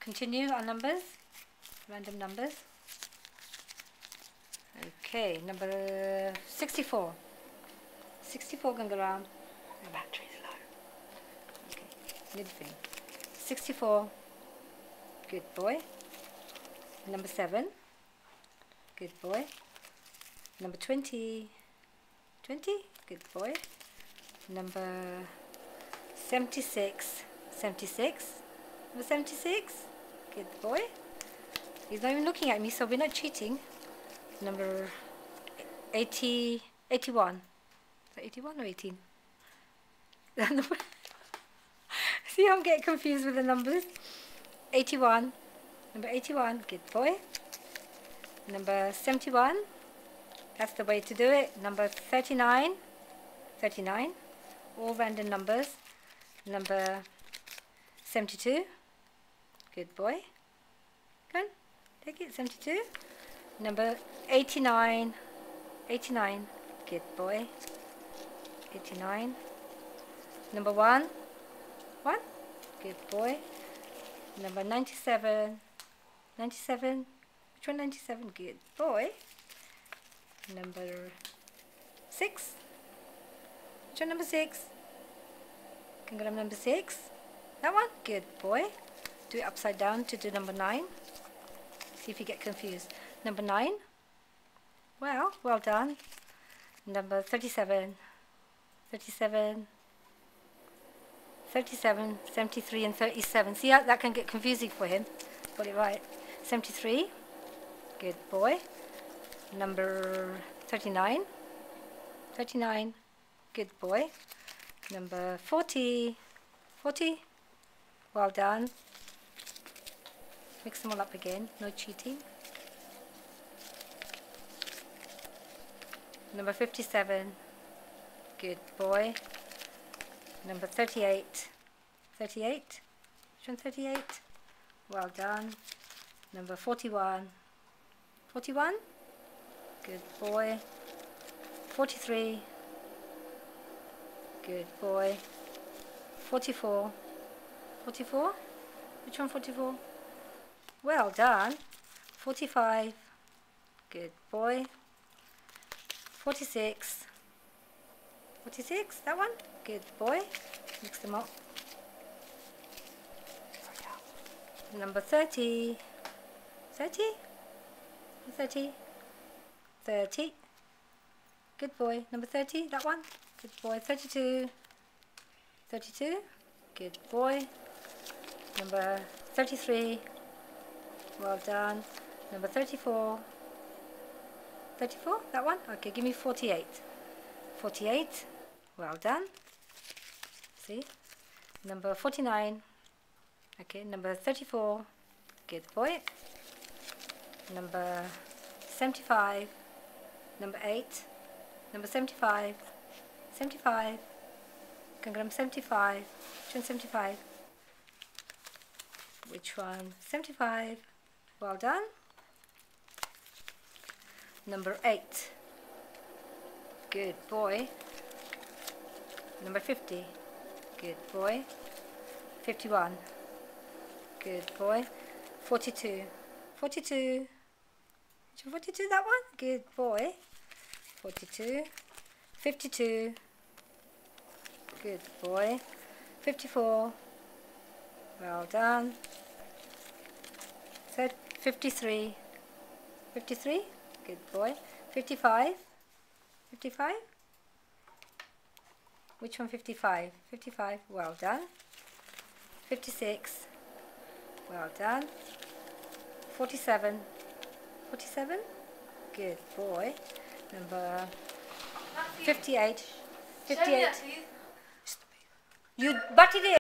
continue our numbers, random numbers. Okay, number 64. 64 going around. The battery's low. Okay, midfield. 64. Good boy. Number 7. Good boy. Number 20. 20. Good boy. Number 76. 76. Number 76. Good boy. He's not even looking at me, so we're not cheating. Number 80. 81. Is that 81 or 18? See, I'm getting confused with the numbers. 81. Number 81. Good boy. Number 71. That's the way to do it. Number 39. 39. All random numbers. Number 72. Good boy. Go on. Take it. 72. Number 89. 89. Good boy. 89. Number 1. 1. Good boy. Number 97. 97. Which one? 97. Good boy. Number 6. Which one? Number 6. Can go to number 6. That one. Good boy. Do it upside down to do number 9. See if you get confused. Number 9. Well done. Number 37. 37. 37, 73 and 37. See how that can get confusing for him. Got it right. 73. Good boy. Number 39. 39. Good boy. Number 40. 40. Well done. Mix them all up again. No cheating. Number 57. Good boy. Number 38. 38. Which one? 38. Well done. Number 41. 41. Good boy. 43. Good boy. 44. 44. Which one? 44. Well done. 45. Good boy. 46. 46. That one. Good boy. Mix them up. Number 30. 30. 30. 30. Good boy. Number 30. That one. Good boy. 32. 32. Good boy. Number 33. Well done. Number 34. 34. That one. Okay, give me 48. 48. Well done. See? Number 49. Okay, number 34. Good boy. Number 75. Number 8. Number 75. 75. Number 75. Which one? 75. Which one? 75. Well done. Number 8. Good boy. Number 50. Good boy. 51. Good boy. 42. 42. 42, that one? Good boy. 42. 52. Good boy. 54. Well done. 53. 53. Good boy. 55. 55. Which one? 55. 55. Well done. 56. Well done. 47. 47. Good boy. Number 58. 58. You butted it.